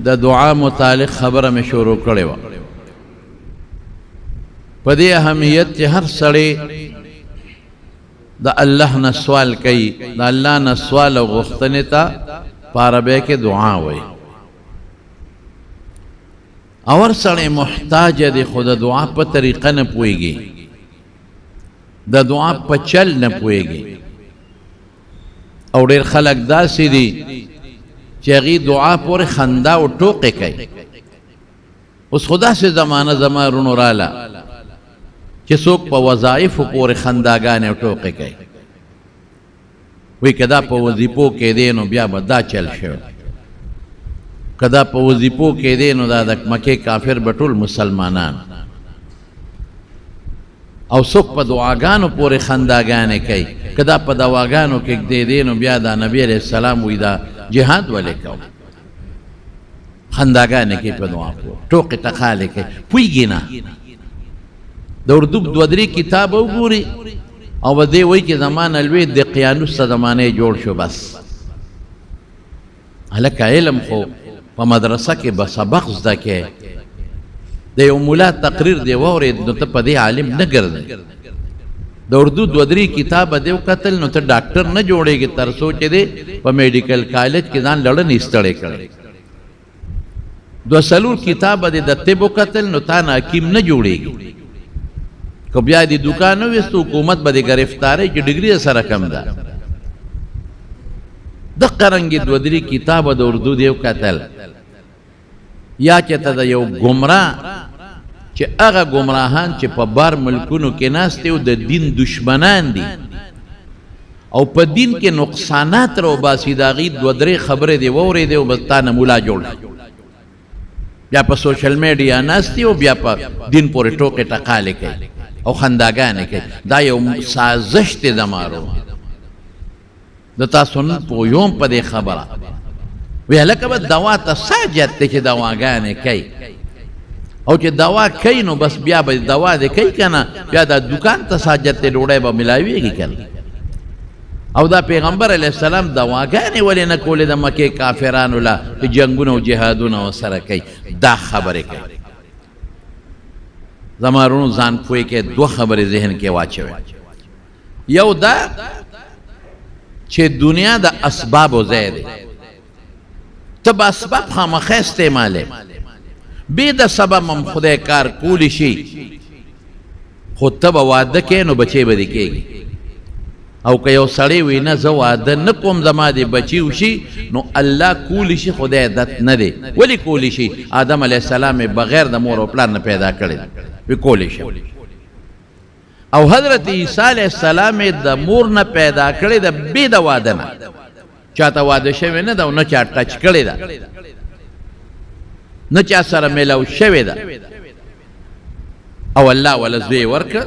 د دعا متعلق خبره مې شروع کړې وه. په دې اهمیت چې هر سړی د الله نه سوال کوي، د الله نه سوال او غوښتنې ته په عربی کې دعا وایي. اور سړی محتاج دی خو د دعا په طریقه نه پوهېږي، د دعا په چل نه پوهېږي. او ډېر خلک داسې دي چې هغې دعا پورې خندا او ټوقې کوي. اوس خو داسې زمانه زما رونو راله چې څوک په وظایفو پورې خنداګانې او ټوقې کوي. وایي که دا په وظیفو کې دی نو بیا به دا چل شوی، که دا په وظیفو کې دی نو دا د مکې کافر به ټول مسلمانان. او څوک په دعاګانو پورې خنداګانې کوي، که دا په دواګانو کې دی نو بیا دا نبی علیہ السلام وایي دا جهاد ولې کوو. خنداګانې کوي په دعا پورې، ټوقې ټقالې کوي، پوهېږي نه. د اردو دوه درې کتاب وګوري او به دې وایي چې زما نه لوی دقیانوس ته زمانه جوړ شو. بس هلکه علم خو په مدرسه کې به سبق زده کې، د یو ملا تقریر دی واورېد نو ته په دې عالم نه ګرځې. د اردو دوه درې کتاب به دې وکتل نو ته ډاکټر نه جوړېږي تر څو چې دې په میډیکل کالج کې ځان لړنې ستړی کړی. دوه څلور کتاب به دې د طب وکتل نو تا نه حکیم نه جوړېږي. که بیا دې دوکان ویستو حکومت به دې ګرفتارۍ چې ډګري سره کم ده. دقه رنګې دوه درې کتابه د اردو دې وکتل. یا چې ته د یو ګمراه چې هغه ګمراهان چې په بار ملکونو کې ناست دي او د دین دشمنان دي او په دین کې نقصانات راوباسي، د هغې دوه درې خبرې دې واورېدې او بس تا نه ملا جوړ شي. بیا په سوشل میډیا ناست دي او بیا په دین پورې ټوقې ټقالې کوي او خنداګانې کوي. دا یو سازش دی د مارو. د تاسو نه پوهیږم په دې خبره. وی هلکه به دوا ته ساجت دی چې دواګانې کوي، او چې دوا کوي نو بس بیا به دوا دې کوي که نه، بیا دا دوکان ته ساجت دی ډوډۍ به میلاویږي که نه. او دا پیغمبر علیه السلام دواګانې ولې نه کولې د مکې کافرانو له چې جنګونه او جهادونه ورسره کوي؟ دا خبرې کوي. زما رونو ځان پوهې کې دوه خبرې ذهن کې واچوي. یو دا چې دنیا د اسبابو ځای دی، ته به اسباب خامخا استعمالې، بې د سبب هم خدای کار کولی شي، خو ته به واده کوې نو بچی به دې کېږي. او که یو سړی وي نه زه واده نه کوم زما دې بچي وشي، نو الله کولی شي، خدای عادت نه دی. ولې کولی شي؟ آدم علیه السلام یې بغیر د مور او پلار نه پیدا کړی وی کولی شي. او حضرت عیسی علیه السلام یې د مور نه پیدا کړی ده بې د واده نه. چاته واده شوی نه ده او نه چا ټچ کړی ده، نه چا سره میلاو شوی ده. او الله وله زوی ورکړ،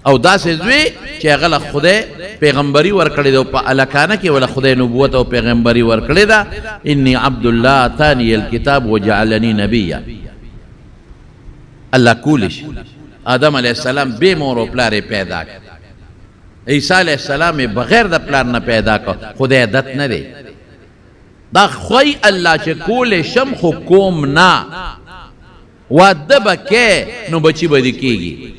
او داسې زوی چې هغه له خدای پیغمبري ورکړې ده او په الکانه کې وله خدای نبوت او پیغمبري ورکړې ده. انی عبدالله اتانی الکتاب وجعلنی نبیا. الله کولی شي آدم علیه السلام بې مور او پلار یې پیدا کړ، عیسی علیه السلام یې بغیر د پلار نه پیدا کړ. خدای عادت نه دی. دا خوی الله چې کولی شم خو کوم نه. واده به کې نو بچي به دې کېږي.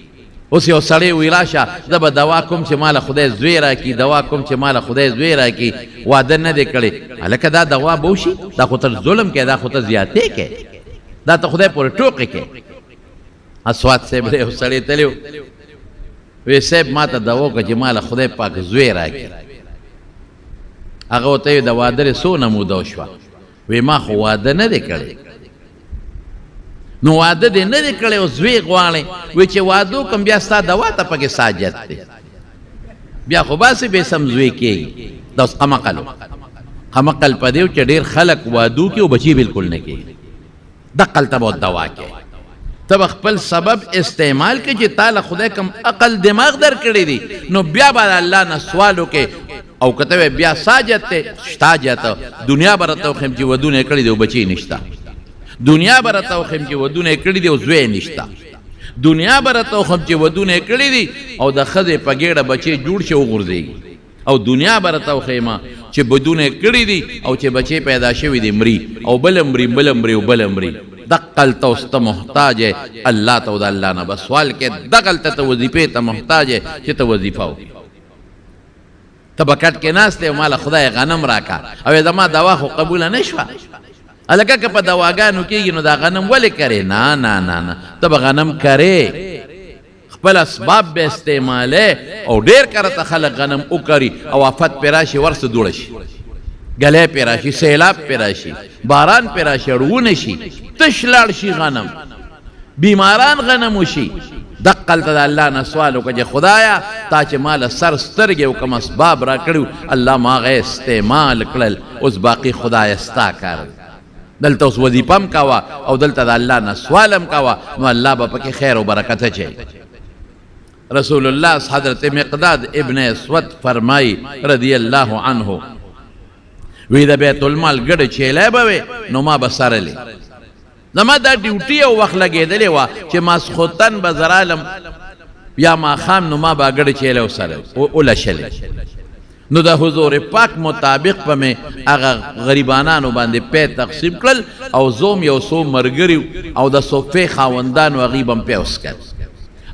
اوس یو سړی وی راشه زه به دوا کوم چې ماله خدای زوی راکړي، دوا کوم چې ماله خدای زوی راکړي، واده نه دی کړی. هلکه دا دوا به وشي؟ دا خو ته ظلم کوې، دا خو ته زیاتې کوې، دا ته خدای پورې ټوقې کوې. اسوات صاحب یو سړی تللی و، وی صاحب ما ته دوا وکړه چې ماله خدای پاک زوی راکړي. هغه ورته وی د واده څونه موده وشوه؟ وی ما خو واده نه دی کړی. نو واده دې نه دی کړی او زوی غواړې؟ وی چې واده وکړم بیا ستا دوا ته پکې ساجت دی، بیا خو باسې بې سم زوی کېږي. دا اوس قمقل و. قمقل په دې چې ډېر خلک واده وکړي او بچي بلکل نه کېږي. دقل ته به دوا کوې، ته به خپل سبب استعمال کې چې تا له خدای کوم عقل دماغ در کړی دی، نو بیا به الله نه سوال وکې. او که ته بیا ساجت دی شته جت، دنیا به راته وښیم چې ودونه یې کړي دی او بچي نشته، دنیا به راته وښیم چې ودونه یې کړي دی او زوی نشته، دنیا به راته وښیم چې ودونه یې کړي دي او د ښځې په ګېډه بچی جوړ شي وغورځېږي، او دنیا به راته وښیمه چې بدونه کړی دي او چې بچي پیدا شوی دي مري او بل مري بل مري او بل مري دقل ته اوس ته محتاج الله ته او د الله نه بس سوال کې دقل ته وظیفې ته محتاج چې ته وظیفه وکړي ته بکټ کې ناست دی مال خدای غنم راکا او زما دوا خو قبول نه شوه الکه که په دواګانو کېږي نو دا غنم ولې کرې نه نه نه نه ته به غنم کرې خپل اسباب به استعماله او ډېر کرته خلک غنم وکړي او آفت پې راشي ورسه دوړه شي گلے پہ راشی سیلاب پہ راشی باران پہ راشی اڑونه شي تش لاړ شي غنم بیماران غنم وشي دقل ته الله نه سوال وکړه خدایا تا چې مال سر سترګې او کوم اسباب را کړو الله ما غې استعمال کړل اوس باقي خدای استا کار دلته اوس وظیفم کاوه او دلته د الله نه سوالم کاوه نو الله به پکې خیر او برکت اچي رسول الله حضرت مقداد ابن اسود فرمای رضی الله عنه وی د بیت المال ګډ چیلې به نو ما بسرلې زما دا ډیوټي او وخت لګېدلې وه چې ماسخوتن به زرالم یا ماښام نو ما به ګډ چیلې وسره ولشلې نو د حضور پاک مطابق په مې هغه غریبانانو باندې پی تقسیم کړل او زوم یو څو ملګري او د صوفې خاوندانو هغوی به مې پی وسکل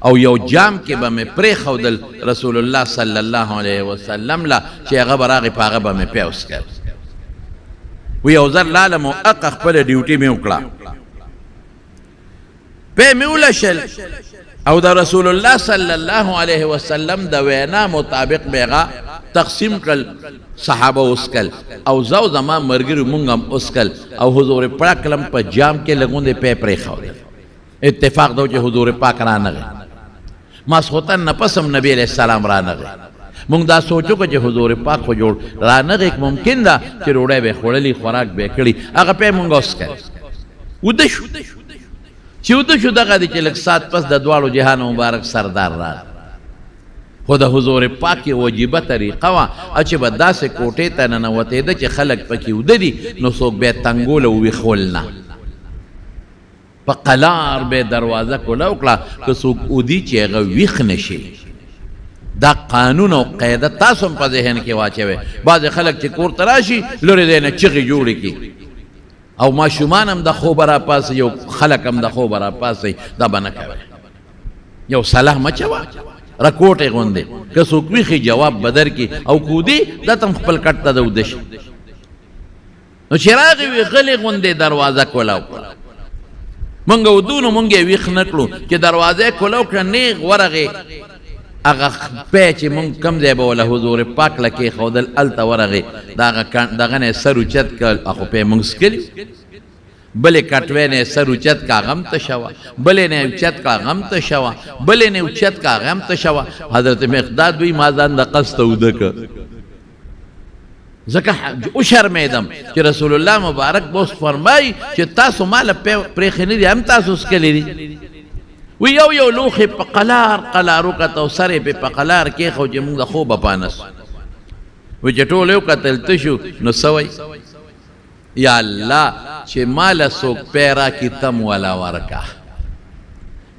او یو جام کې به مې پرېښودل رسول الله صلی الله علیه وسلم له چې هغه به راغی په هغه به مې پی وسکل وی یو ځل لالم او اق خپله ډیوټي مې وکړه پی مې ولشل او د رسول الله صلی الله علیه وسلم د وینا مطابق به هغه تقسیم کړل صحابه وسکل او زو زما مرګري مونږ هم وسکل او حضور پاک لم په جام کې لګوندې پی پرېښودل اتفاق دو چې حضور پاک رانغی ماسخوتن نه پس هم نبی علیہ السلام رانغی مونږ دا سوچو که چې حضور پاک خو جوړ رانغی ممکن ده چې ډوډۍ به یې خوړلي خوراک به یې کړي هغه پی مونږ وسکل وده شو چې وده شو دغه دی چې لږ ساعت پس د دواړو جهان مبارک سردار راغی خو د حضور پاک وجیبه طریقه وه چې به داسې کوټې ته ننوتېده چې خلک پکې وده دي نو څوک به یې تنګول او ویښول نه په قلار به دروازه کوله وکړه که څوک ودي چې هغه ویښ نشي دا قانون او قاعده تاسو هم په ذهن کې واچوئ بعضې خلک چې کور ته راشي لرې دی نه چغې جوړې کړي او ماشومان هم د خوبه راپاڅوي یو خلک هم د خوبه راپاڅوي دا به نه کوئ یو صلاح مچوه رکوټې غوندې که څوک ویښي جواب به درکړي او کودي دا ته هم خپل کټ ته د وده شي نو چې راغې وي غلې غوندې دروازه کوله وکړه مونږ ودو نو مونږ یې ویښ نه کړو چې دروازه یې کوله وکړه نیغ ورغې هغه پی چې مونږ کم ځای به وله حضور پاک له کېښودل هلته ورغې دغه نه یې سر اوچت کړل خو پی مونږ څکلي بلې کټوۍ نه یې سر اوچت که هغه هم تشه وه بلې نه یې اوچت که هغه هم تشه وه بلې نه یې اوچت که هغه هم تشه وه حضرت مقداد وی ما ځان د قصد ته اوده که ځکه وشرمېدم چې رسول الله مبارک به اوس فرمایي چې تاسو ماله پرېښې نه دي هم تاسو څکلي دي وی یو لوښې په قلار قلار وکته او سر یې پې په قلار کېښو چې مونږ د خوبه پانس وی چې ټول یې وکتل ته شو نو څه یا الله چې ماله څوک پی راکړي تم والا ورکه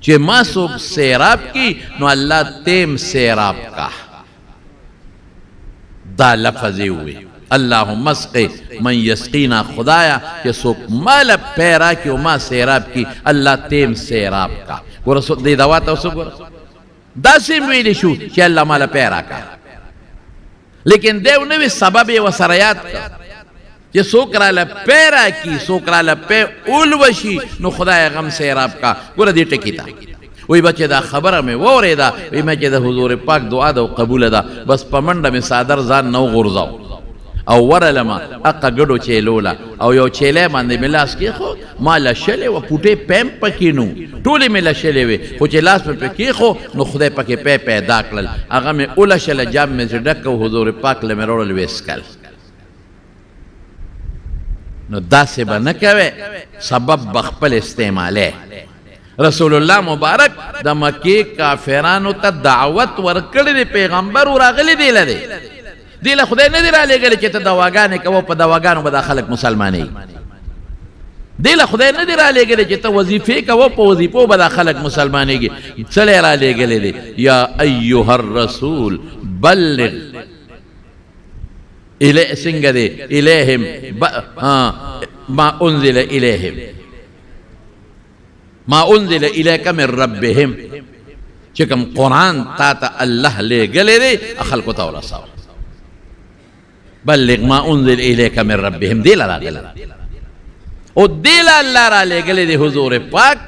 چې ما څوک سیراب کی نو الله تیم سیراب کا دا لفظ یې ووی اللهم اسقی من یسقینا خدایا چې څوک ماله پی راکړي او ما سیراب کی الله تیم سیراب کا ګوره دې دوا ته اوس ګوره داسې ویلی شو چې الله ماله پی راکړه لیکن دیو نه وي سبب یې ورسره یاد کړه چې څوک راله پی راکړي څوک راله پی اولوشي نو خدای غم سیراب کا ګوره دې ټکي ته وی بچې دا خبره مې واورېده وی مې چې د حضور پاک دعا ده او قبوله ده بس په منډه مې څادر ځان نه وغورځاو او ورلمه اقه ګډو چیلوله او یو چیلی باندې مې لاس کېښود ما لشلې وه پوټې پیم پکې نو ټولې مې لشلې وې خو چې لاس مې پې کېښو نو خدای پکې پی پیدا کړل هغه مې ولشله جام مې چې ډک او حضور پاک له مې راوړل ویې څکل نو داسې به نه کوې سبب به خپل استعمالی رسول الله مبارک د مکې کافرانو ته دعوت ورکړی دی پیغمبر راغلی دی له دی له خدای نه دی رالیږلی چې ته دواګانې کوه په دواګانو به دا خلک مسلمانوي دی له خدای نه دی رالیږلی چې ته وظیفې کوه په وظیفو به دا خلک مسلمانېږي څه لی رالیږلی دی یا ایها الرسول بلغ څنګه دی الیهم ما انزل الیهم ما انزل الیک من ربهم چې کوم قرآن تا ته الله لېږلی دی خلکو ته ورسوه بلغ ما انزل الیک من ربهم دی له راغلی او دی له الله را لېږلی دی حضور پاک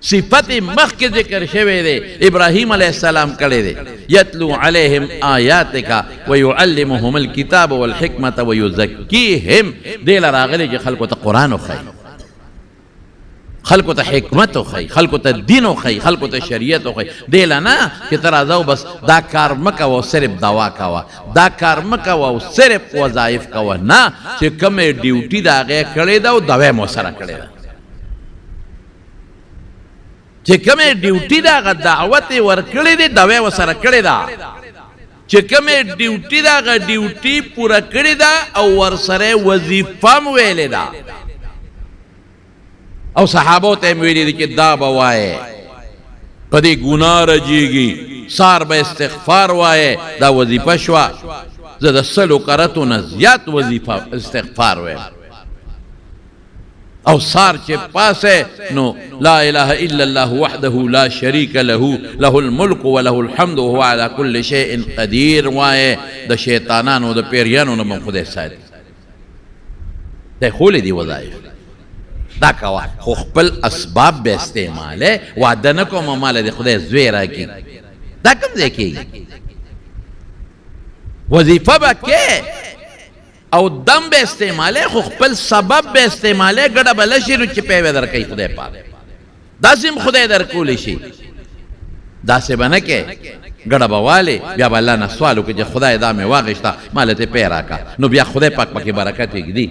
صفت مخکې ذکر شوی دی ابراهیم علیه السلام کړی دی یتلو علیهم آیاتک ویعلمهم الکتاب والحکمة ویزکیهم دی له راغلی چې خلکو ته قرآن وښایي خلکو ته حکمت وښایي خلکو ته دین وښایي خلکو ته شریعت وښایي دی له نه چې ته راځه بس دا کار مه کوه او صرف دوا کوه دا کار مه کوه او صرف وظایف کوه نه چې کومې ډیوټي د هغې کړې ده او دوا یې مو سره کړې ده چې کومې ډیوټي د هغه دعوت یې ورکړې دی دوا یې ورسره کړې ده چې کومې ډیوټي د هغه ډیوټي پوره کړې ده او ورسره یې وظیفه هم ویلې ده او صحابو ته ویلي دي چې دا به وایې په دې ګناه رجیږي سار به استغفار وایې دا وظیفه شوه زه د 100 کرتو نه زیات وظیفه استغفار وایم او سار چې پاسه نو لا اله الا الله وحده لا شریک له له الملك وله الحمد وهو على كل شيء قدير وایې د شیطانانو د پیریانو نه خدای ساتي دا خولې دي وظایف دا کوه خو خپل اسباب به استعماله وعده نه کوم مال د خدای زوی راکړي دا کوم ځای کېږي وظیفه به کې او دم به استعماله خو خپل سبب به استعماله ګډه بله شي نو چې پیوې درکوي خدای پاک داسې هم خدای درکولی شي داسې به نه کې ګډه به والې بیا به الله نه سوال وکړي چې خدای دا مې واغېشته ماله ته پی راکړه نو بیا خدای پاک پکې برکت وږدي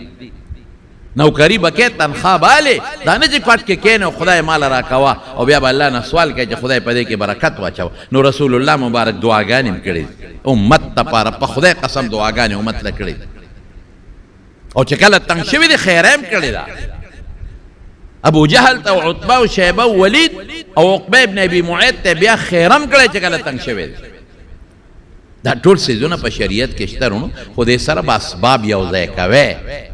نوکری بکې تنخواه باله دا نه چې پټ کې کېنه خدای مال راکوه او بیا به الله نه سوال کوي چې خدای په دې کې برکت واچوه نو رسول الله مبارک دعاګانې هم کړي امت دپاره په خدای قسم دعاګانې امت له کړي او چې کله تنګ شوي دي خیره هم کړې ده ابو جهل ته او عتبه او شیبه او ولید او عقبه ابن ابي معيط ته بیا خیره هم کړی چې کله تنګ شوي دي دا ټول څیزونه په شریعت کې شته رونو خو دې سره به اسباب یو ځای کوې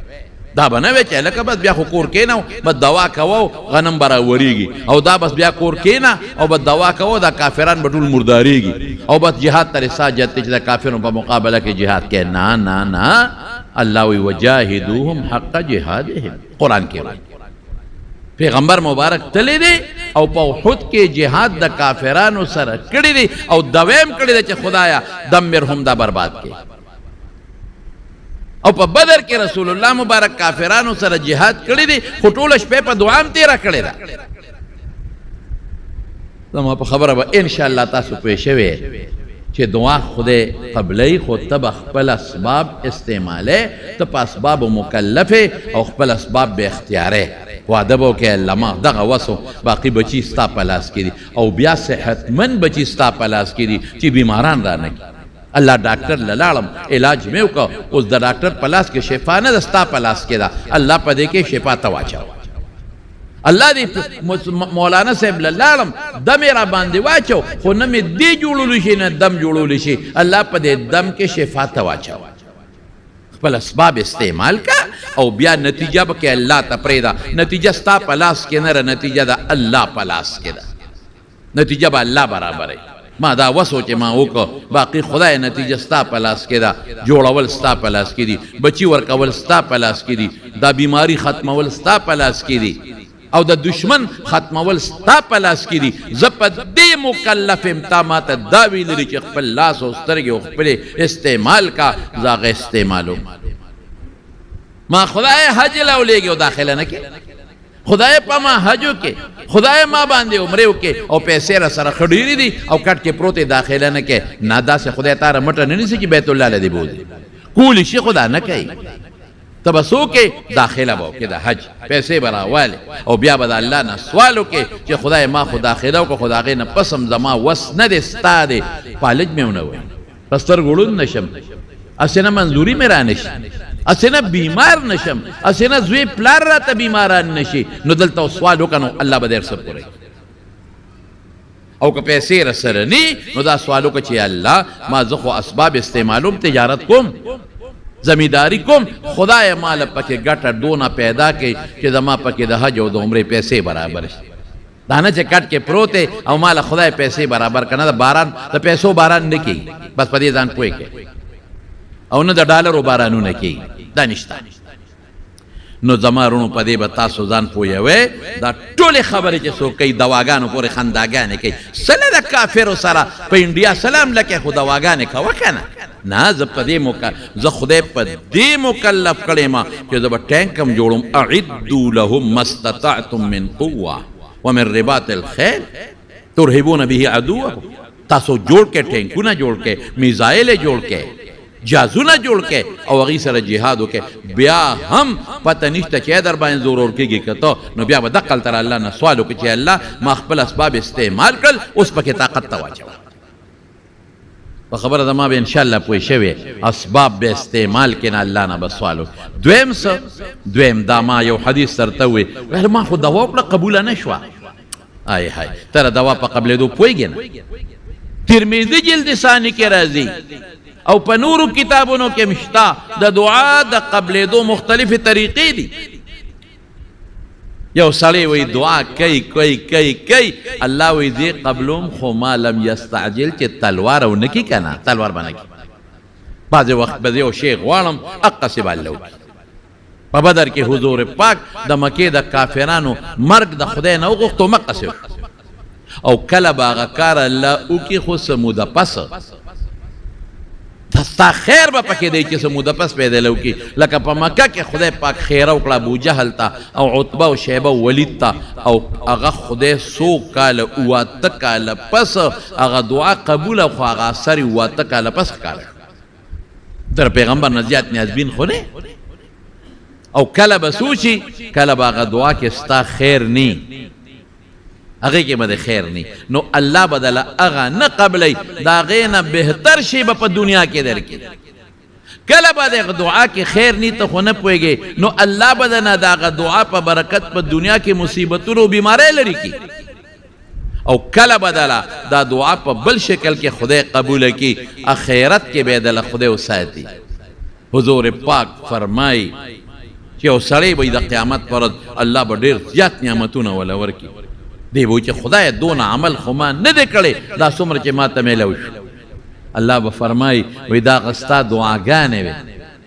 دا به نه وی چې لکه بس بیا خو کور کېنه بس دوا کوو غنم به راورېږي او دا بس بیا کور کېنه او بس دوا کوو دا کافران به ټول مردارېږي او بس جهاد ته رساجت دی چې د کافرو په مقابله کې جهاد کې نه نه نه الله وی وجاهدوهم حق جهادهم قرآن کې پیغمبر مبارک تلی دی او په احد کې جهاد د کافرانو سره کړی دی او دویم کړی دی چې خدایا دمرهم دا برباد کړي او په بدر کې رسول الله مبارک کافرانو سره جهاد کړی دی خو ټوله شپه په دعا هم تیره کړې ده زما په خبره به انشاءالله تاسو پوه شوئ چې دعا خدای قبلی خو ته به خپل اسباب استعماله ته په اسبابو مکلفې او خپل اسباب به اختیارې وعده به وکړې الله ما دغه وسو باقي بچي ستا په لاس کې دي او بیا صحتمند بچي ستا په لاس کې دي چې بیماران را نه کړي الله ډاکټر لاړم علاج مې وکړ اوس د ډاکټر په لاس کې شفا نه ده ستا په لاس کې ده الله په دې کې شفا ته واچوه الله دې مولانا صاحب لاړم دم یې را باندې واچو خو نه مې دې جوړولی شي نه دم جوړولی شي الله په دې دم کې شفا ته واچوه خپل اسباب استعمال کا او بیا نتیجه به کې الله ته پرېږده نتیجه ستا په لاس کې نه ده نتیجه د الله په لاس کې ده نتیجه به الله برابروي ما دا وسو چې ما وکړو باقي خدای نتیجه ستا په لاس کې ده جوړول ستا په لاس کې دي بچي ورکول ستا په لاس کې دي دا بیماری ختمول ستا په لاس کې دي او د دشمن ختمول ستا په لاس کې دي زه په دې مکلف یم تا ما ته دا ویلي چې خپل لاس او سترګې او خپلې استعمال کا زه هغه استعمالوم ما خدای حج لاولېږي او داخله نه کې خدای په ما حجو کې خدای ما باندې عمره وکې او پیسې را سره خډيري دي او کټ کې پروت داخله نه کې نه داسې خدای تعالی مټه نه نیسي چې بیت الله لدی بوزي کولی شي خدا نه کوي تبسو کې داخله وو کې د حج پیسې براواله او بیا به الله نه سوالو کې چې خدای ما خو داخله او خدا غې نه پسم زما وس نه دي ستاده پالج مې ونه وي پستر ګړون نشم اسنه منظوري مې را نشي اسنه بیمار نشم اسنه زوی پلار را ته بیماران نشي نو دلته سوال وکړو الله به در سره پوره او که پیسې را سره ني نو دا سوال وکړي چې الله ما زه خو اسباب استعمالوم تجارت کوم زمینداری کوم خدای مال پکې ګټه دونه پیدا کړي چې زما پکې د حج او د عمرې پیسې برابر شي دا نه چې کټ کې پروت او مال خدای پیسې برابر کنه د باران د پیسو باران نه کوي بس په دې ځان پوي کوي او نه د ډالرو بارانونه کوي دا نشته نو زمارونو په دې به تاسو ځان پوهوئ دا ټولې خبرې چې څوک کوي دواګانو پورې خنداګانې کوي سله د کافرو سره په انډیا سلام لکه خو دواګانې کوه که نه نه زه په دې زه خدای په دې مکلف کړی ما چې زه به ټینک هم جوړم اعدو لهم ما استطعتم من قوه ومن رباط الخیل ترهبون به عدوهم تاسو جوړ کې ټینکونه جوړ کې میزایل جوړ کې جازونه جوړ کې او هغې سره جهاد وکې بیا هم پته نشته چې در باندې زور ورکېږي که ته نو بیا به دقل تر الله نه سوال وکړي چې الله ما خپل اسباب استعمال کړل اوس پکې طاقت ته واچوه په خبره زما به انشاءالله پوه شوې اسباب به استعمال کې نه الله نه به سوال وکړي دویم څه دویم دا ما یو حدیث درته ووی ویل ما خو دوا وکړه قبوله نه شوه ای های ته دوا په قبلېدو پوهېږې نه ترمذي جلد ثاني کې راځي او په نورو کتابونو کې مشتا د دعا د قبلېدو مختلفې طریقې دي یو سړی وی دعا کوي الله وی دې قبلوم خو ما لم یستعجل چې تلوار او نکی کنه تلوار باندې کی بعض وخت به یو شیخ غواړم اقصب الله په بدر کې حضور پاک د مکې د کافرانو مرګ د خدای نه وغوښتو مقصد او کله باغه کار الله او کې خو سموده پس ستا خیر به پکې دی چې سموده پس پیدا لوکي لکه په مکه کې خدای پاک خیره وکړه ابوجهل ته او عتبه او شیبه او ولید ته او هغه خدای 100 کاله اوواته کاله پس هغه دعا قبوله خو هغه اثر یې اوواته کاله پس ښکاره در پیغمبر نه زیات نیازبین خو نه او کله به سوچي کله به هغه دعا کې ستا خیر نی هغه کې به خیر نی نو الله بدل هغه نه قبلی دا هغې نه بهتر شی به په دنیا کې درکړي کله به د دعا کې خیر نی ته خو نه پوهېږې نو الله به د نه د هغه دعا په برکت په دنیا کې مصیبتونو او بیماری لرې کړي او کله به دله دا دعا په بل شکل کې خدای قبوله کړي اخرت کې به یې دله خدای وساتي حضور پاک فرمایي چې یو سړی به د قیامت پر ورځ الله به ډېر زیات نعمتونه وله ورکړي دی به چې خدای دونه عمل خو ما نه دی کړی دا څومره چې ما ته میلو شو الله به فرمایي وایي دا هغه ستا دعاګانې وې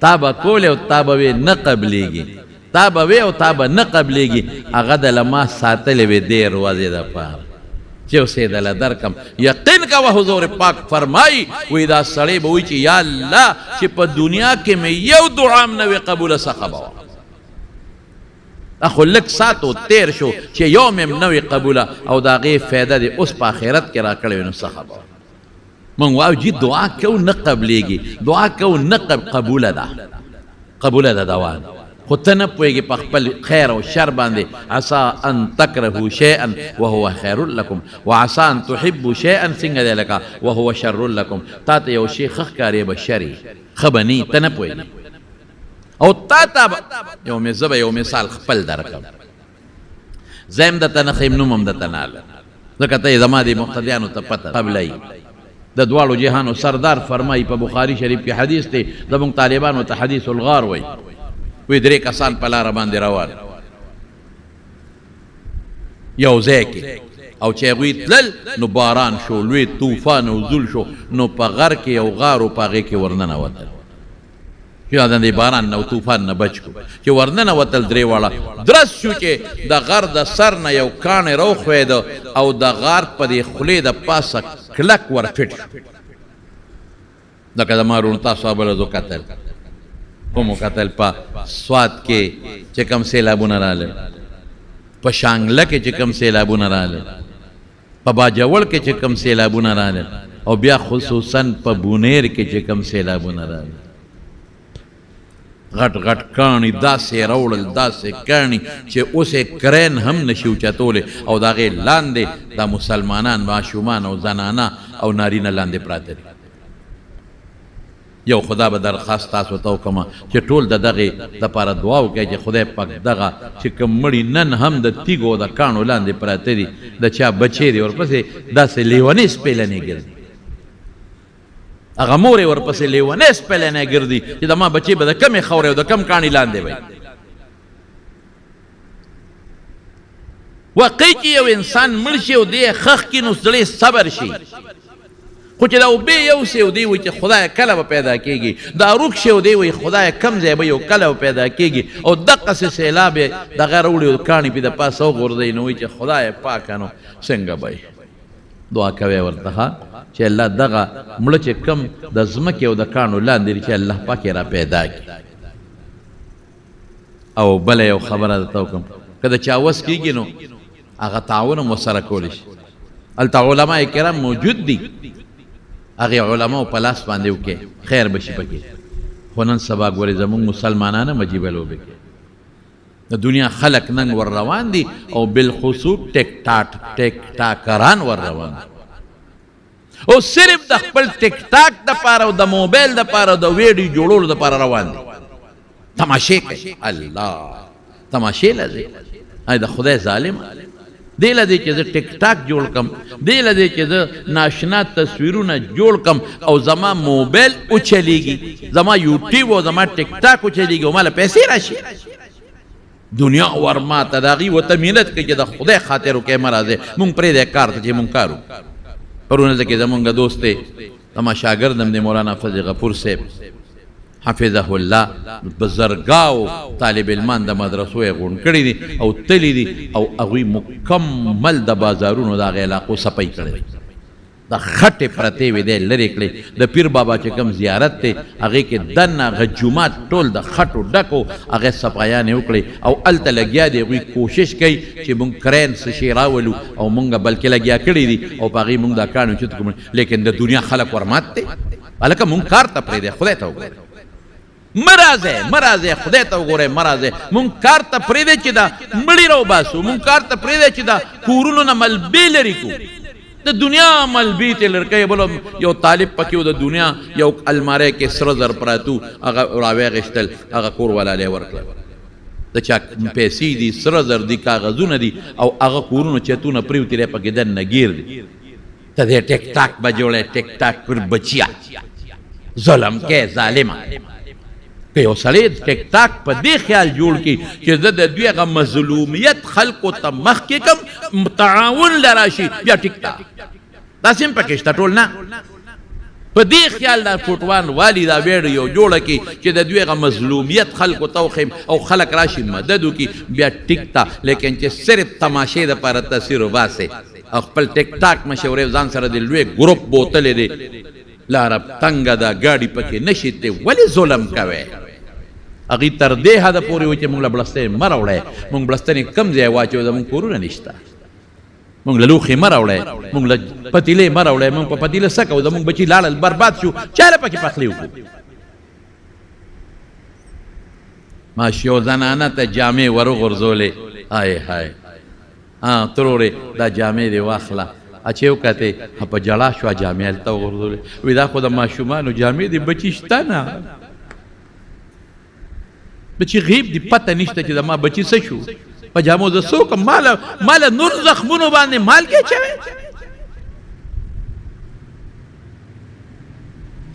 تا به کولې او تا به وې نه قبلېږي تا به وې او تا به نه قبلېږي هغه دله ما ساتلې وې دې ورځې دپاره چې اوس یې دله درکم یقین کوه حضور پاک فرمایي وایي دا سړی به وایي چې یا الله چې په دنیا کې مې یو دعا هم نه وې قبوله څخه به وه اخو لک ساتو تیر شو چې یو مې نوې قبوله او د هغې فایده دې اوس په آخرت کې را کړی وي نو څه خبره موږ وایو جي دعا کوو نه قبلېږي دعا کوو نه قبوله ده قبوله ده دوا خو ته نه پوهېږې په خپل خیر او شر باندې عسا ان تکرهو شیئا وهو خیر لکم وعسا ان تحبو شیئا څنګه دی لکه وهو شر لکم تا ته یو شی ښه ښکارې به شر یې ښه به نه ته نه پوهېږې او تا ته زه به یو مثال خپل درکړم زه هم درته نه ښیم نوم هم درته نه اله ځکه ته یې زما دې مقتدیانو ته پته قبلوي د دواړو جهانو سردار فرمایي په بخاري شریف کې حدیث دی زموږ طالبانو ته حدیث الغار وایي وی 3 کسان په لاره باندې روان یو ځای کې او چې هغوی تلل نو باران شو لوی طوفان او زول شو نو په غر کې یو غار و په هغې کې ورننوتل یا د باران نه او طوفان نه بچ کړو چې ورننوتل درې واړه درس شو چې د غر د سر نه یو کاڼی راوښویده او د غار په دې خولې د پاسه کلک ورفټ شو لکه زما وروڼو تاسو بله زو کتل کومو کتل په سوات کې چې کوم سیلابونه راغلل په شانګله کې چې کوم سیلابونه راغلل په باجوړ کې چې کوم سیلابونه راغلل او بیا خصوصا په بونیر کې چې کوم سیلابونه راغلل غټ غټ کاڼي داسې راوړل داسې کاڼي چې اوس یې کرین هم نشي اوچتولی او د هغې لاندې دا مسلمانان ماشومان او زنانه او نارینه لاندې پراته دي یو خدا به درخواست تاسو ته وکړم چې ټول د دغې دپاره دعا وکړئ چې خدای پاک دغه چې کوم مړي نن هم د تیږو او د کاڼو لاندې پراته دي د چا بچې دي ورپسې داسې لیونې سپېلنې ګرځي هغه مور یې ورپسې لیونی سپیلنی ګرځي چې زما بچی به د کمې خاورې او د کم کاڼي لاندې وي. واقعي چې یو انسان مړ شي او دی خښ کي نو زړی صبر شي، خو چې دا اوبې یوسي او دی وایي چې خدای کله به پیدا کېږي، دا روک شي او دی وایي خدای کم ځای به یو کله به پیدا کېږي، او دقسې سیلاب یې دغه راوړي او کاڼي پې د پاسه وغورځوي نو وایي چې خدای پاکه نو څنګه به دعا کوي ورته چې الله دغه مړه چې کم د ځمکې او د کاڼو لاندې چې الله پاک یې را پیدا کړي. او بله یو خبره درته وکړم، که د چا وس کېږي نو هغه تعاون هم ورسره کولی شي. هلته علما کرام موجود دي، هغې علماو په لاس باندې وکړي خیر به شي پکې. خو نن سبا ګورې زمونږ مسلمانان هم عجیبه لوبې کوي. د دنیا خلق نن ور روان دي او بالخصوص ټیک ټاکران ور روان دي، او صرف د خپل ټیک ټاک دپاره او د موبایل دپاره او د ویډیو جوړولو دپاره روان دي، تماشې کوي. الله تماشې لځي، ای د خدای ظالم دی لدی چې زه ټیک ټاک جوړ کم، دی لدی چې زه ناشنا تصویرونه جوړ کم او زما موبایل اوچلیږي، زما یوټیوب او زما ټیک ټاک اوچلیږي او ماله پیسې راشي. دنیا ورماته د هغې ورته مینت کوي چې د خدای خاطر وکړئ مه راځئ مونږ پرېږدی کار ته چې مونږ کار وکړو. پرونه کې زمونږ دوست دی زما شاګرد هم دی مولانا فضل غفور صاحب حفظه الله، بزرګاو طالب علمان د مدرسو یې غونډ کړي دي او تلي دي او هغوی مکمل د بازارونو د هغې علاقو صفۍ کړی دی، د خټې پرتې وې دی لرې کړې. د پیر بابا چې کوم زیارت دی هغې کې دننه هغه جومات ټول د خټو ډکو، هغې صفایانې وکړې او هلته لګیا دي. هغوی کوشش کوي چې مونږ کرین څه شی راولو او مونږ بلکې لګیا کړي دي او په هغې مونږ دا کاڼي اوچت کړو، لیکن د دنیا خلک ورمات دی. هلکه مونږ کار ته پرېږدی، خدای ته وګورئ، مه راځئ خدای ته وګورئ، مه راځئ. مونږ کار ته پرېږدی چې دا مړي راوباسو، مونږ کار ته پرېږدی چې دا کورونو نه ملبې لرې کړو. د دنیا ملبې ته لرې کوي. بله یو طالب پکې و د دنیا یو الماری کې سره زر پراتو، هغه راویغېشتل، هغه کور والا لی ورکړل. د چا پیسې دي، سره زر دي، کاغذونه دي او هغه کورونو چتونه پرېوتي دی پکې دننه ګیر دي. ته دې ټیک ټاک به جوړی، ټیک ټاک پر بچیا ظلم کې ظالمه. که یو سړی ټیک ټاک په دې خیال جوړ کړي چې زه د دوی هغه مظلومیت خلکو ته مخکې کم، تعاون له راشي، بیا ټیک ټاک داسې هم پکې شته، ټول نه. په دې خیال دا فوټوان والي دا ویډیو جوړه کړي چې د دوی هغه مظلومیت خلکو ته وښیم او خلک راشي مدد وکړي، بیا ټیک ټاک. لیکن چې صرف تماشې دپاره تصویر وباسئ او خپل ټیک ټاک مشورې ځان سره د لوی ګروپ بوتلې دی، لاره تنګه ده، ګاډي پکې نشي دی، ولې ظلم کوئ؟ هغې تر دې حده پورې وایي چې مونږ له بړستنې مه راوړئ، مونږ بړستنې کم ځای واچوو، زمونږ کورونه نشته، مونږ له لوښې مه راوړئ، مونږ له پتیلې مه راوړئ، مونږ په پتیله څه کوو، زمونږ بچي لاړل برباد شو، چاله پکې پخلی وکړو. ماشي یو زنانه ته جامې ور وغورځولې، های های ترورې دا جامې دې واخله، چې وکتې په جړا شوه جامې هلته وغورځولې، وایي دا خو د ماشومانو جامې دي، بچي شته نه، بچی غیب دی، پته نشته چې زما بچی څه شو په جامو. زه څه وکړم؟ ماله نور زخمونو باندې مالګې اچوې.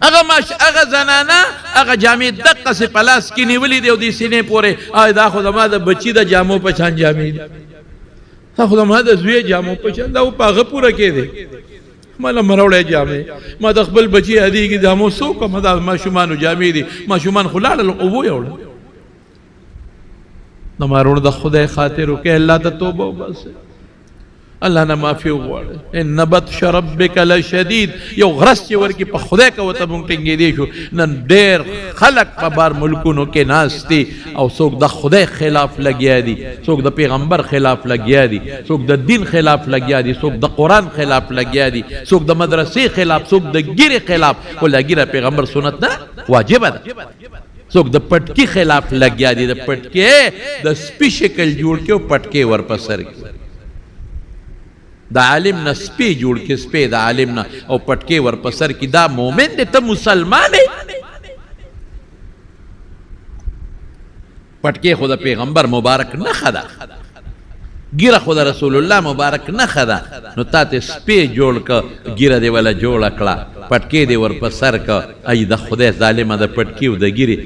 هغه زنانه هغه جامې دقسې په لاس کې نیولې دي او دې سینې پورې، دا خو زما د بچي د جامو په شان جامې دي، دا خو زما د زوی جامو په شان، دا په هغه پوره کې دی. ماله مه راوړی جامې، ما د خپل بچي هدیږي جامو څه وکړم؟ دا ماشومانو جامې دي، ماشومان خو لاړل اوبو یې وړل. نو مارونو د خدای خاطر وکړئ، الله ته توبه وباسئ، الله نه معافي وغواړئ. ان بطش ربک لشدید، یو غرس چې ورکړي په خدای که ورته مونږ ټینګېدی شو. نن ډېر خلک په بار ملکونو کې ناست دي او څوک د خدای خلاف لګیا دي، څوک د پیغمبر خلاف لګیا دي، څوک د دین خلاف لګیا دي، څوک د قرآن خلاف لګیا دي، څوک د مدرسې خلاف، څوک د ګیرې خلاف. ولا ګیره پیغمبر سنت نه واجبه ده. څوک د پټکي خلاف لګیا دي، د پټکي د سپي شکل جوړ کې او پټکي ورپسر کې، د عالم نه سپي جوړ کې، سپي د عالم نه او پټکي ورپسر کې. دا مومن دی، ته مسلمان دی. پټکي خو د پیغمبر مبارک نښه ده، ګیره خو د رسول الله مبارک نښه ده، نو تا ته سپي جوړ که ګیره دې وله جوړه کړه پټکی دی ور په سر کا ای د خدای ظالمه د پټکی او د ګیری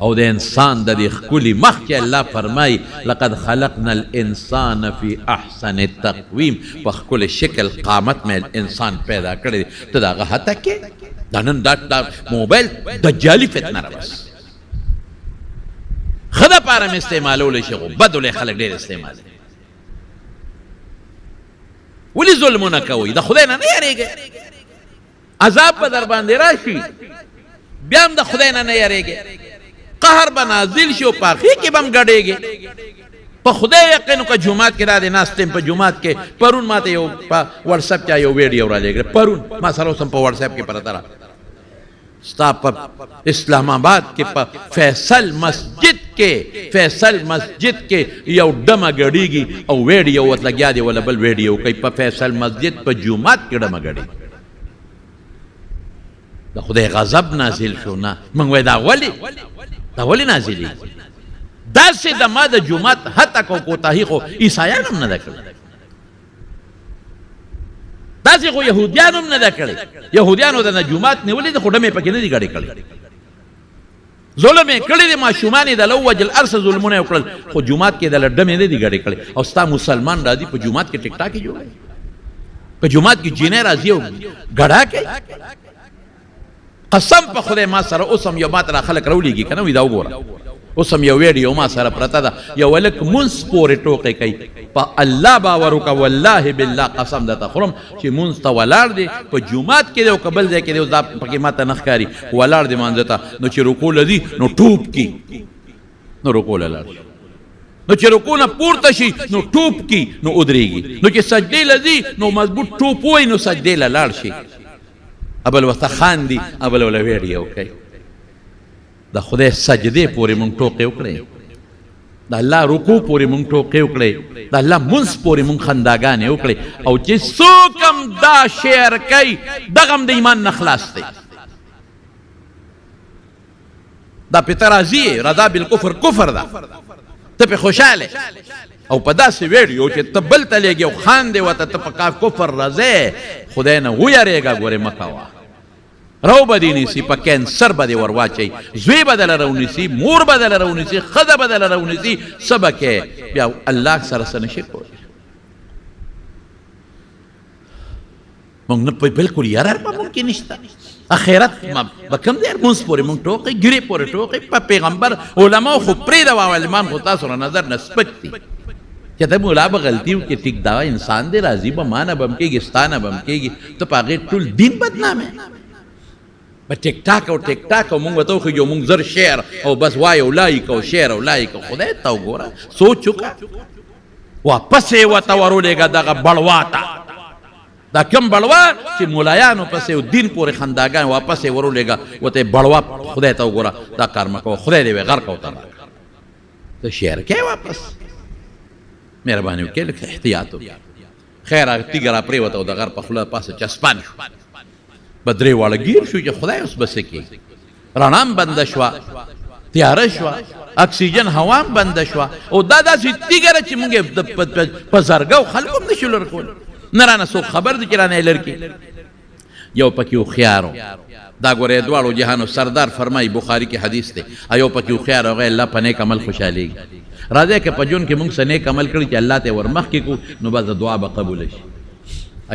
او د انسان د دې ښکلي مخ کې الله فرمایي لقد خلقنا الانسان فی احسن التقویم په ښکلي شکل قامت مې انسان پیدا کړی ته د هغه هته کې دا نن دا موبایل دجالي فتنه را بس ښه دپاره مې استعمالولی شي خو بد ولې خلک ډېر استعمالوي ولې ظلمونه کوئ د خدای نه نه یارېږئ عذاب به در باندې راشي بیا هم د خدای نه نه یارېږئ قهر به نازل شي او په هغې کې به هم ګډېږي په خدای یقین وکړه جومات کې را دې ناست یم په جومات کې پرون ما ته یو په وټسپ چا یو ویډیو را لېږلی پرون ما سره اوس هم په وټسپ کې پرته را ستا په اسلام آباد کې په فیصل مسجد کې یو ډمه ګډېږي او ویډیو ورته لګیا دی ولا بل ویډیو کوي په فیصل مسجد په جومات کې ډمه ګډېږي د خدای غضب نازل شو نه موږ وایو دا ولې نازلېږي داسې د ما د جومات هتک او کوتاهي خو عیسایان هم نه ده کړې داسې خو یهودیان هم نه ده کړې یهودیانو د نه جومات نیولې ده خو ډمې پکې نه دي ګډې کړې ظلم یې کړی دی ماشومان یې د لو وجل ارسه ظلمونه یې وکړل خو جومات کې د له ډمې نه دي ګډې کړې او ستا مسلمان راځي په جومات کې ټیک ټاکې جوړوي په جومات کې جینۍ راځي او ګډا کوي قسم په خدای ما سره اوس هم یو ما ته را خلک راولېږي که نه وي دا وګوره اوس هم یو ویډیو ما سره پرته ده یو هلک مونځ پورې ټوقې کوي په الله باور وکړه والله بالله قسم درته خورم چې مونځ ته ولاړ دی په جومات کې دی او که بل ځای کې دی اوس دا پکې ما ته نه ښکاري ولاړ دی مانځه ته نو چې رکوع له ځي نو ټوپ کي نو رکوع له لاړ شي نو چې رکوع نه پورته شي نو ټوپ کي نو ودرېږي نو چې سجدې له ځي نو مضبوط ټوپ ووایي نو سجدې له لاړ شي ابل ورته خاندي ابل وله ویډیو کوي د خدای سجدې پورې مونږ ټوقې وکړې د الله رکوع پورې مونږ ټوقې وکړې د الله منځ پورې مونږ خنداګانې وکړې او چې څوک هم دا شعر کوي دغه هم د ایمان نه خلاص دی دا پې ته راضي یې رضا بالکفر کفر ده ته پې خوشحاله او په داسې ویډیو چې ته بل ته لېږې او خاندې ورته ته په کفر رضی خدای نه ویرېږه ګورې مه کوه رو به دې نیسي په کینسر به دې ور واچوي زوی به دله راونیسي مور به دله راونیسي ښځه به دله راونیسي څه به کوې بیا الله سره څه نشي کولی مونږ نه بلکل یاره به مونږ کې نشته اخرت به کوم دی مونځ پورې مونږ ټوقې ګیرې پورې ټوقې په پیغمبر علماو خو پرېږده عالمان خو تاسو را نظر نه سپک دي چې ته مولا به غلطي وکړې ټیک دا انسان دی راضي به ما نه به هم کېږي ستا نه به هم کېږي ته په هغې ټول دین بدنامې په ټیک ټاک او مونږ ورته وښیو مونږ زر شعر او بس وایو لایک او شعر او لایک خدای ته وګوره سوچ وکړه واپس یې ورته ورولېږه دغه بړوا ته دا کوم بړوا چې مولایانو پسې دین پورې خنداګان واپس یې ورولېږه ورته یې بړوا خدای ته وګوره دا کار مه کوه خدای دې وې غرق او تباه ته شعر کوې واپس مهرباني وکړې لږ احتیاط وکړه خیر هغه تیږه را پرېوته او د غر په خوله پاسه چسپان شو به درې واړه ګیر شو چې خدای اوس به څه کوي رڼا هم بنده شوه تیاره شوه اکسیجن هوا هم بنده شوه او دا داسې تیږه ده چې مونږ یې په زرګو خلکو هم نشو لر کولی نه رانه څوک خبر دی چې رانه یې لر کړي یو پکې هوښیار دا ګوره دواړو جهانو سردار فرمایي بخاري کې حدیث دی یو پکې هوښیار هغه الله په نیک عمل خوشحالېږي راځئ که په ژوند کې مونږ څه نیک عمل کړي چې الله ته یې ور مخکې کړو نو بس د دعا به قبوله شي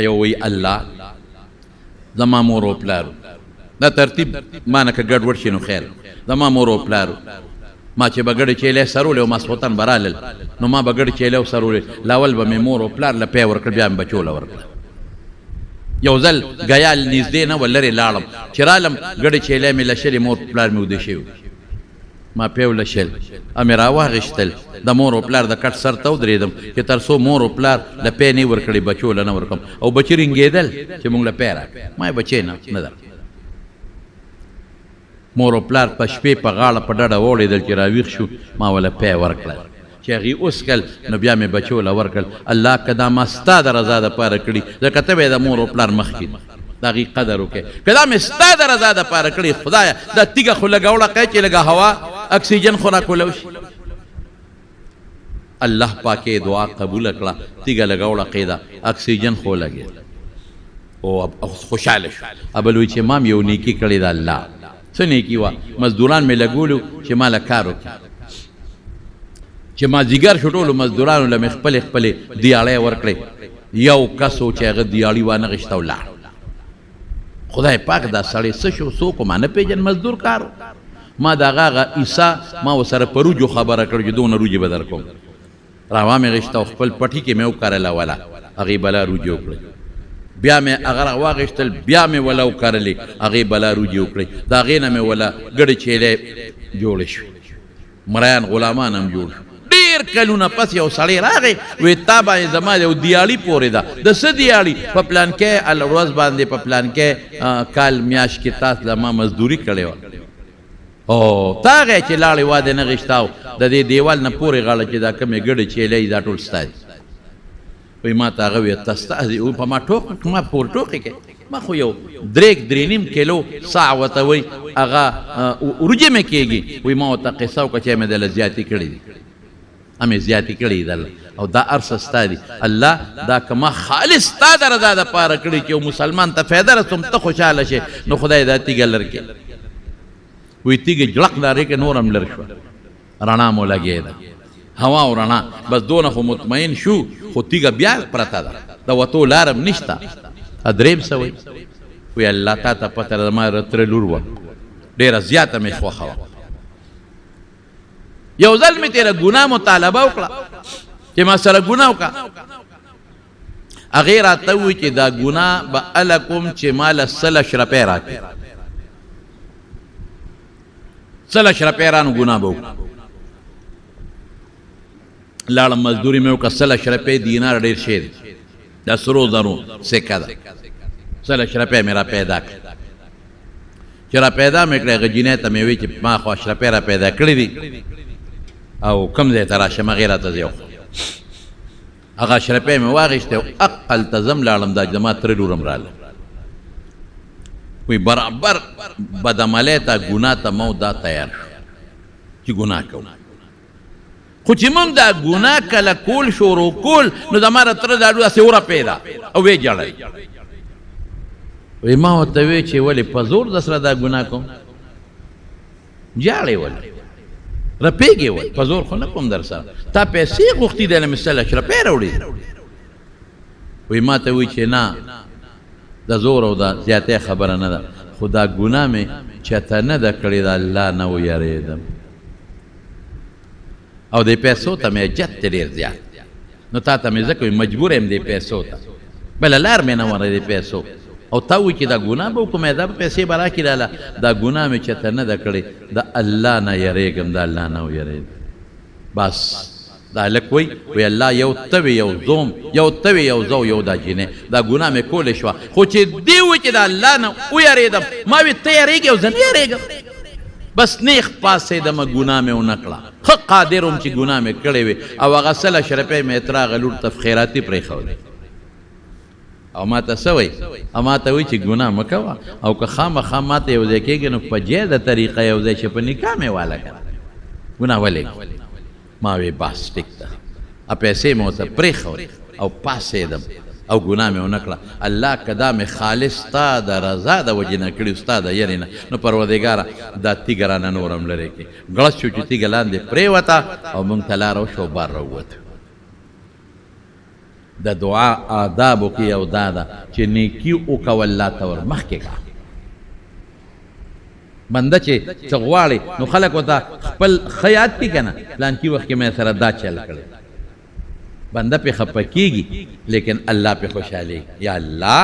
یو وایي الله زما مور او پلارو دا ترتیب ما نه که ګډوډ شي نو خیر زما مور او پلارو ما چې به ګډې چیلې سرولې او ماسخوتن به رالل نو ما به ګډې چیلې او سرولې لاول به مې مور او پلار له پی ورکړ بیا مې بچو له ورکړه یو ځل ګیال نږدې نه و لرې لاړم چې رالم ګډې چیلې مې له شلې مور پلار مې وده شوي ما پیو له شل مې راواغېشتل د مور او پلار د کټ سر ته ودرېدم چې تر څو مور او پلار له پی نه ورکړې بچو له نه ورکړم او بچي رنګېدل چې مونږ له پی راکړې ما یې بچې نه در مور او پلار په شپې په غاړه په ډډه وړېدل چې راویښ شو ما وله پی ورکړه چې هغې اوسکل نو بیا مې بچو له ورکړل الله که دا ما ستا د رضا دپاره کړي ځکه ته به یې د مور او پلار مخکې د هغې قدر وکړې که دا مې ستا د رضا دپاره کړي خدایه دا تیږه خو لږه وړقی چې لږه هوا اکسیجن خو راکولو شي الله پاکې دعا قبوله کړه تیږه لږه وړقېده اکسیجن خو لګېد او خوشاله شو ابل وی چې مام یو نیکی کړی د الله څه نیکی وه مزدوران مې لګولو چې ما له کار وکړي چې ما زیګر شو ټولو مزدورانو له مې خپلې خپلې دیاړۍ ورکړې یو کس و چې هغه دیاړي وانغېسته ولاړ خدای پاک دا سړی څه شو څوک ما نه پېژن مزدور کار ما د هغه عیسی ما ورسره په روجو خبره کړ چې دونه روجې به در کوم راوا مې غېسته او خپل پټي کې مې وکرله وله هغې بلا روجې وکړې بیا مې هغه راواغېستل بیا مې وله وکرلې هغې بلا روجې وکړې د هغې نه مې وله ګډې چیلې جوړې شوې مریان غلامان هم جوړ شو ډېر کلونه پس یو سړی راغی وی تا باندې زما یو دیاړي پورې ده د څه دیاړي په پلانکې ورځ باندې په پلانکې کال میاشت کې تاسو زما مزدوري کړې وه او تا هغې چې لاړې واده نه غېشتاو د دې دیوال نه پورې غاړه چې دا کومې ګډې چیلې دا ټول ستا دي وی ما ته هغه وی ته ستا دي په ما ټوک ما پور ټوقې کې ما خو یو 3.5 کیلو ساع ورته وی هغه وریجې مې کېږي وی ما ورته قصه وکړه چې مې دله زیاتې کړې دي امې زیاتې کړې دله او دا ارسه ستا دي الله دا که ما خالص ستا د رضا دپاره کړي چې یو مسلمان ته فایده رسوم ته خوشحاله شې نو خدای دا تیږه لر کې وی تیږه جړق دارې کې نور هم لر شوه رڼا مو لګېده هوا او رڼا بس دونه خو مطمئن شو خو تیږه بیا پرته ده د وتو لارم نشته دریم څه وی وی الله تا ته پته ده زما تره لور وه ډېره زیاته مې خوښه وه یو ځل مې تېره ګناه مطالبه وکړه چې ما سره ګناه وکړه هغې راته ووایي چې دا ګناه به هله کوم چې ما له 100 روپۍ راکړي 100 روپۍ رانو ګناه به وکړه لاړم مزدوري مې وکړه 100 روپۍ دینار ډېر شی دی دا سرو زرو سکه ده 100 روپۍ مې را پیدا کړه چې را پیدا مې کړې هغه جینۍ ته مې ووایي چې ما خو 100 روپۍ را پیدا کړي دي او کوم ځای ته راشم هغې راته زه هغه 100 روپۍ مې واخېستې او عقل ته زم لاړم دا زما تره لور هم راله وی برابر بدعملی ته ګناه ته مو دا تیار شو چې ګناه کوو خو چې موږ دا ګناه کله کول شروع کول نو زما را تره دا داسې ورپې ده او ویې ژړل وی ما ورته وی چې ولې په زور در سره دا ګناه کوم ژاړې ولې رپېږې ول په زور خو نه کوم در سره تا پیسې غوښتي دی مې 100 روپۍ راوړي وی ما ته وی چې نه د زور او د زیاتۍ خبره نه ده خو دا ګناه مې چېته نه ده کړې د الله نه ویرېدم او د پیسو ته مې جت ډېر زیات نو تا ته مې ځکه مجبور یم د پیسو ته بله لار مې نه وره د پیسو او تا وایي چې دا ګناه به وکړم دا به پیسې به راکړي لاله دا ګناه مې چېته نه ده کړې د الله نه یریږم د الله نه ویرېږم بس دا هلک وی الله یو ته وي یو زوم یو ته وي یو زو یو دا جینۍ دا ګناه مې کولی شوه خو چې دې وایي چې د الله نه ویرېدم ما وی ته یریږې او زه نه یریږم بس نیخ پاسېدمه ګناه مې ونه کړه ښه قادر وم چې ګناه مې کړې وې او هغه 100 روپۍ مې تر هغه لور ته خیراتي پرېښودې او ما ته څه وایي او ما ته وایي چې ګناه مه کوه او که خامخا ما ته یو ځای کېږي نو په جیده طریقه یو ځای چې په نکاح مې واله کړه ګناه ولې ما وی بس ټیک ده پیسې مې ورته پرېښودې او پاسېدم او ګناه مې ونه کړه الله که دا مې خالص ستا د رضا د وجې نه کړي ستا د یرې نه نو پروردګاره دا تیږه رانه نور هم لرې کړي ګړس شو چې تیږه لاندې پرېوته او موږ ته لاره وشو بار راووتو د دعا آدابو کې یو دا ده چې نیکي وکوه الله ته ور مخکې کړه بنده چې څه غواړي نو خلک ورته خپل ښه یاد کړي که نه پلانکي وخت کې مې سره دا چل کړی بنده پې خفه کېږي لیکن الله پې خوشحالېږي یا الله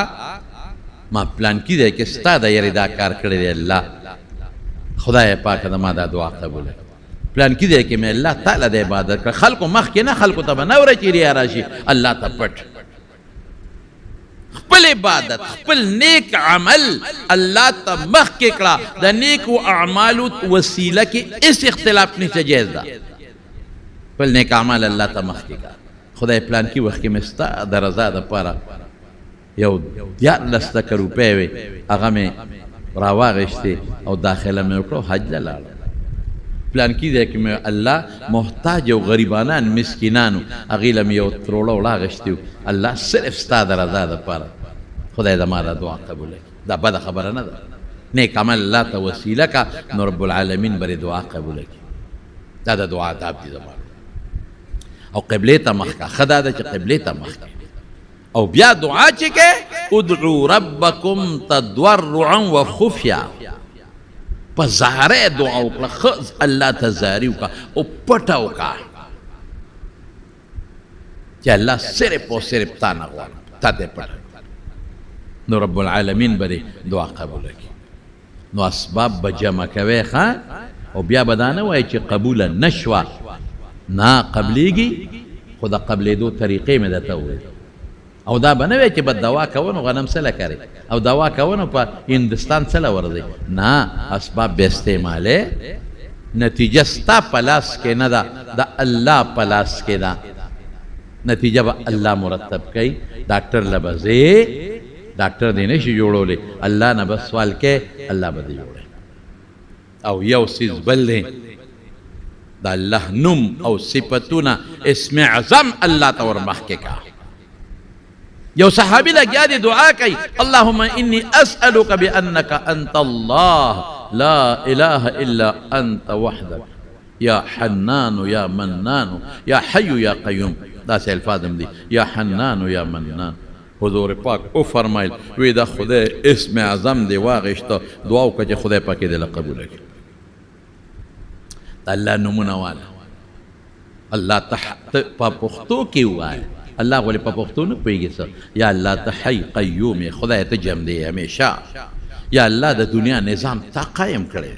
ما پلانکي دی کې ستا د یارې دا کار کړی دی الله خدای پاکه زما دا دعا قبوله پلانکي دی کې مې الله تعالی د عبادت کړه خلکو مخکې نه خلکو ته به نه وره چې ریا راشي الله ته پټ خپل عبادت خپل نیک عمل الله ته مخکې کړه د نیکو اعمالو وسیله کې هېڅ اختلاف نشته جایز ده خپل نیک اعمال الله ته مخکې کړه خدای پلان کې وخت کې مې ستا د رضا دپاره یو 14 روپۍ وې هغه مې راواغېستې او داخله مې وکړه حج ته لاړم پلان کې دی کې مې الله محتاج او غریبانان مسکینانو هغې له مې یو تروړه وړاغېستې الله صرف ستا د رضا دپاره خدای زما دا دعا قبول کړي. دا بده خبره نه ده. نیک عمل الله ته وسیله کا نو رب العالمین بری دعا قبول کړي. دا د دعا آداب دي زما. او قبله ته مخ کا خدا ده چې قبله ته مخ کا او بیا دعا چې کې ادعو ربکم تضرعا وخفیا په ظاهره دعا وکړه خز الله ته زاری وکړه او پټه وکړه چې الله صرف او صرف تا نه غواړي تا ته پټه نو رب العالمین بری دعا قبول کړي. نو اسباب به جمع کوي ښه او بیا به دا نه وایي چې قبوله نشوه نه قبلیږي خو د قبلېدو طریقې مې درته وویل او دا به نه وی چې به دوا کوو غنم سله کوي او دوا کوو په هندوستان سله ورځي نه اسباب به استعمالې نتیجه ستا په لاس کې نه ده د الله په لاس کې ده نتیجه به الله مرتب کوي. ډاکټر له به ځې ډاکټر دې نه شي جوړولی الله نه به سوال کې الله به دې جوړوي. او یو څیز بل دی د الله نوم او صفتونه اسم اعظم الله ته ور مخکې کا. یو صحابي لګیا دی دعا کوي اللهم انی اسألک بانک انت الله لا اله الا انت وحدک یا حنان یا منان یا حی یا قیوم. دا سه الفاظم دی یا حنان یا منان. حضور پاک او فرمایل وی دا خدای اسم اعظم دی واغشته دعا وکړه چې خدای پاک دې له قبول کړي. الله نمونه والا الله په پښتو کې وایي الله ولې په پښتو نه پوهېږي څه یا الله ته حی قیوم یې خدای ته جم دی همیشه یا الله د دنیا نظام تا قایم کړی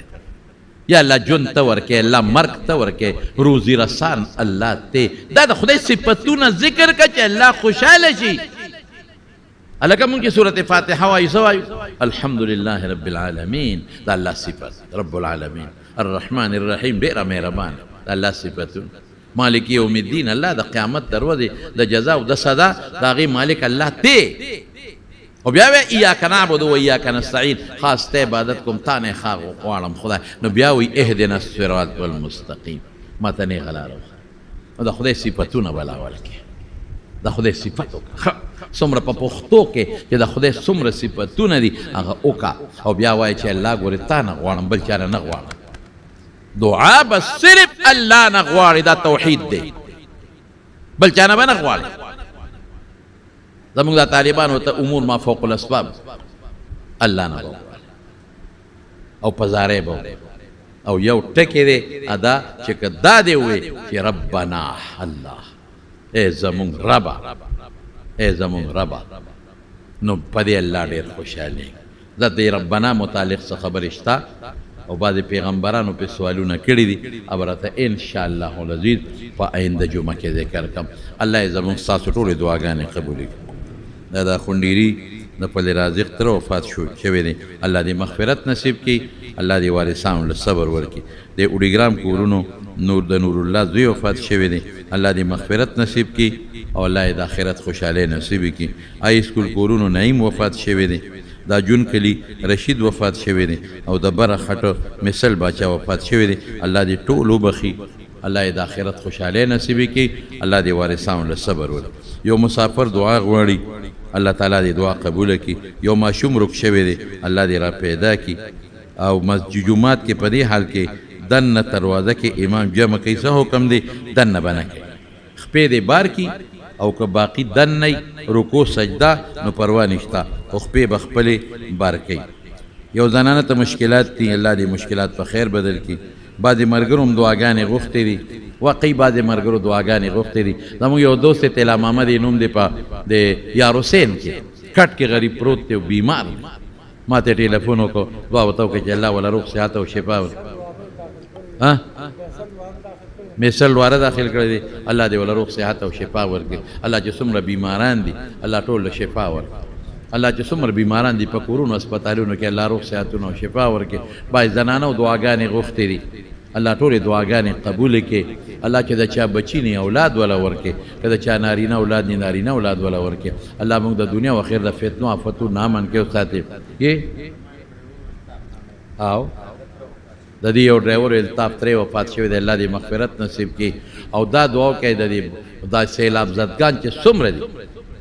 یا الله ژوند ته ورکې الله مرګ ته ورکې روزي رسان الله ته دا د خدای صفتونه ذکر کړه چې الله خوشحاله شي. هلکه مونږ چې سورة فاتحه وایو څه وایو الحمد لله رب العالمین دا الله صفت رب العالمین الرحمن الرحیم ډېره مهربان دا الله صفتونه مالک یوم الدین الله د قیامت دروازې د جزا او د صدا د هغې مالک الله ته او بیا وی ایاک نعبد و ایاک نستعین خاص ته عبادت کوم تا نه ښه غواړم خدای نو بیا وی اهدنا الصراط المستقیم ما ته نیغه لاره وښیه. د خدای صفتونه بلاول کې د خدای صفت وکړه څومره په پښتو کې چې د خدای څومره صفتونه دي هغه وکړه او بیا وایي چې الله ګورې تا نه غواړم بل چا نه غواړم. دعا به صرف الله نه غواړي دا توحید دی بل چا نه به نه غواړي. زموږ دا طالبانو ته امور ما فوق الاسباب الله نه به غواړي او په زارۍ به او یو ټکی دی ادا چې که دا دی ووایي چې ربنا الله ای زموږ ربه ای زموږ ربه نو په دې الله ډېر خوشحالېږي. د دې ربنا متعلق څه خبرې شته او بعضې پیغمبرانو پې سوالونه کړي دي او راته انشاءالله العزیز په آینده جمعه کې ذکر کړم. الله یې زموږ ستاسو ټولې دعاګانې قبولې کړي. دا د خونډیري د پل رازق تره وفات شوی دی الله دې مغفرت نصیب کړي الله دې وارثانو له صبر ورکړي. د اوډیګرام کورونو نور د نور الله زوی وفات شوی دی الله دې مغفرت نصیب کړي او الله یې د آخرت خوشحالۍ نصیب کړي. های سکول کورونو نعیم وفات شوی دی دا جون کلی رشید وفات شوی دی او د بره خټو مثل باچا وفات شوی دی الله دې ټول وبخي الله یې د آخرت خوشحالۍ نصیب کړي الله دې وارثانو له صبر ورکړي. یو مسافر دعا غواړي الله تعالی دې دعا قبول کړي. یو ماشوم رک شوی دی الله دې را پیدا کړي او مسجد جمعات کې په دې حال کې دننه دروازه کې امام جمع کوي څه حکم دی دننه به نه کوي خپې دې بار کړي او که باقی دن نه رکو سجده نو پروا نشته خو خپې به خپلې بار کوي. یو زنانه ته مشکلات دي الله دې مشکلات په خیر بدل کړي. بعضې ملګرو هم دعاګانې غوښتې دي واقعي بعضې ملګرو دعاګانې غوښتې دي. زموږ یو دوست دی طلا محمد یې نوم دی په د یار حسین کې کټ کې غریب پروت دی او بیمار ما ته ټلیفون وکړو دعا ورته وکړه چې الله وله روغ صحت او شفا میسل واره داخل کړی دی الله دې وله روغ صحت او شفا ورکړي. الله چې څومره بیماران دي الله ټول له شفا ورکړي. الله چې څومره بیماران دي په کورونو هسپتالونو کې الله روغ صحتونه او شفا ورکړي. بعضې زنانو دعاګانې غوښتې دي الله ټولې دعاګانې قبول کړي. الله چې د چا بچي نه اولاد وله ورکړي که د چا نارینه اولاد نه نارینه اولاد وله ورکړي. الله موږ د دنیا و آخر د فتنو آفتو نه امن کې وساتي. او د دې یو ډرایور الطاف ترې وفات شوی دی الله دې مغفرت نصیب کړي. او دا دعا کوي د دې دا سیلاب زدګان چې څومره دي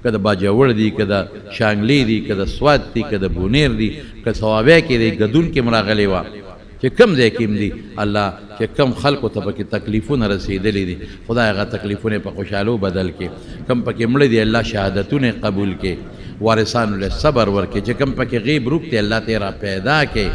که د باجوړ دي که د شانګلې دي که د سوات دي که د بونیر دي که ثوابه کې دی ګدون کې مراغلی وه چې کم ځای کې هم دي الله چې کم خلکو ته پکې تکلیفونه رسېدلي دي خدای هغه تکلیفونه په خوشحالو بدل کې کم پکې مړه دي الله شهادتونه قبول کې وارثانو له صبر ورکړي چې کم پکې غیب روک دی الله ته را پیدا کې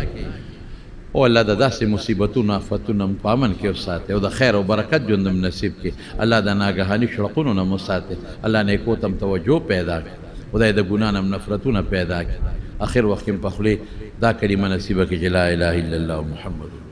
او الله د داسې مصیبتونو آفتونو په امن کې وساتي او د خیر او برکت ژوند نصیب کې الله د ناګهاني شړقونو نه وساتي الله نیکو ته توجه پیدا کړي خدای د ګناه نه نفرتونه پیدا کړي اخر وخت کې په خولې دا کلمه نصیبه کې چې لا اله الا الله محمد